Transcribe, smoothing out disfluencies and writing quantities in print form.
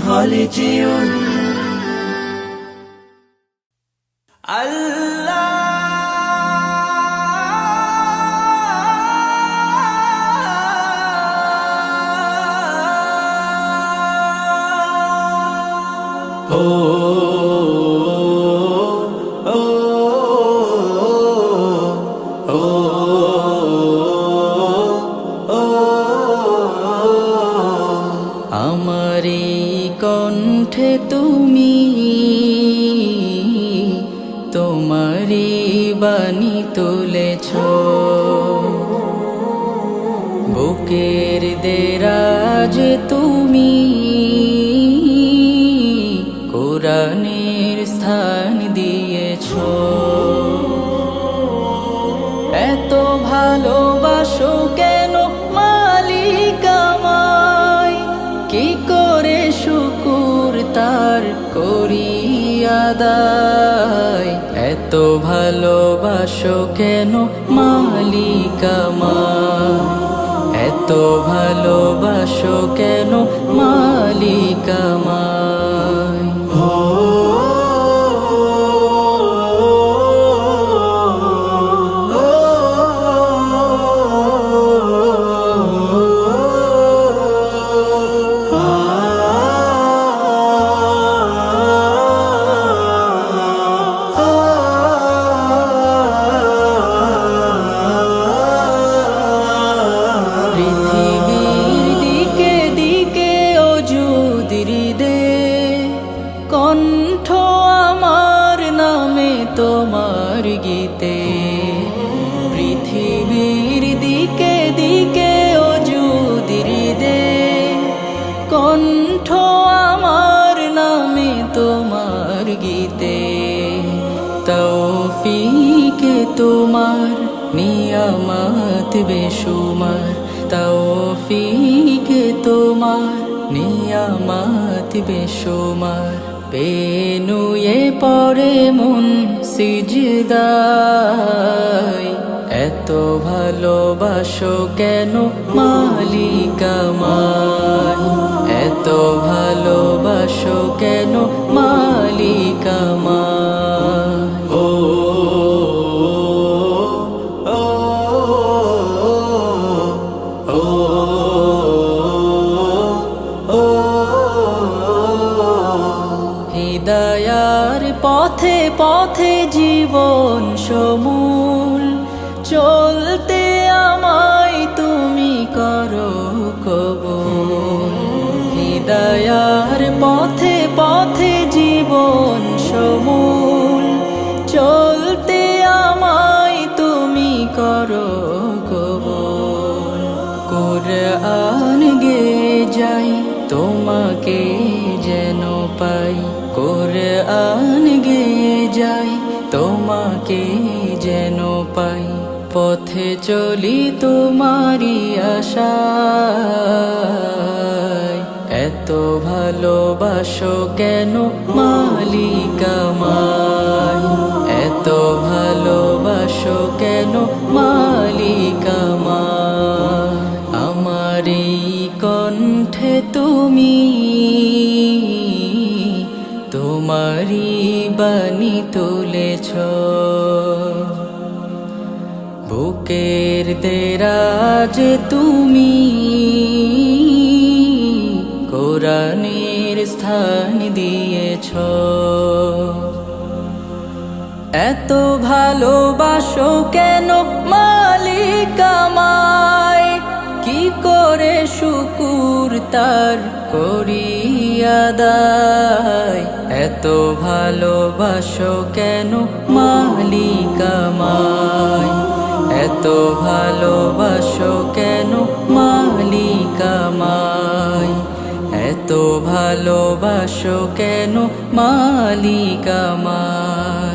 হলে যেও আমারি কণ্ঠে তুমি তোমারি বাণী তুলেছ, বুকের দেরাজ তুমি কোরআনের স্থান দিয়েছ। এত ভালোবাসো কেন মালিক আমায়, কি করে শুকুর তার করি আদায়। এত ভালোবাসো কেন মালিক আমায়, এত ভালোবাসো কেন মালিক আমায়। কণ্ঠ আমার নামে তোমার গীতে, পৃথিবীর দিকে দিকে ওজুদির দে। কণ্ঠ আমার নামে তোমার গীতে, তৌফিকে তোমার নিয়ামত বেশুমার। তৌফিকে তোমার নিয়ামত বেশুমার। পেনুয়ে পড়ে মন সিজদায়, এত ভালোবাসো কেন মালিক আমায়, এত ভালোবাসো কেন মালিক আমায়। হিদায়ার পথে পথে জীবন সমূল, চলতে আমায় তুমি করো কবুল। হিদায়ার পথে পথে জীবন সমূল, চলতে আমায় তুমি করো কবুল। কুরআন গে যাই তোমাকে যেন পাই, কুরআন গে যাই তোমাকে যেন পাই। পথে চলি তোমারি আশায়, এত ভালোবাসো কেন মালিক আমায়, এত ভালোবাসো কেন মালিক আমায়। আমারি কণ্ঠে তুমি তোমারি বাণী তুলেছ, বুকের দেরাজ তুমি কোরআনের স্থান দিয়েছ। এত ভালোবাসো কেন মালিক আমায়, কি করে শুকুর তার করি আদায়। এত ভালোবাসো কেন মালিক আমায়, এত ভালোবাসো কেন মালিক আমায়, এত ভালোবাসো কেন মালিক আমায়।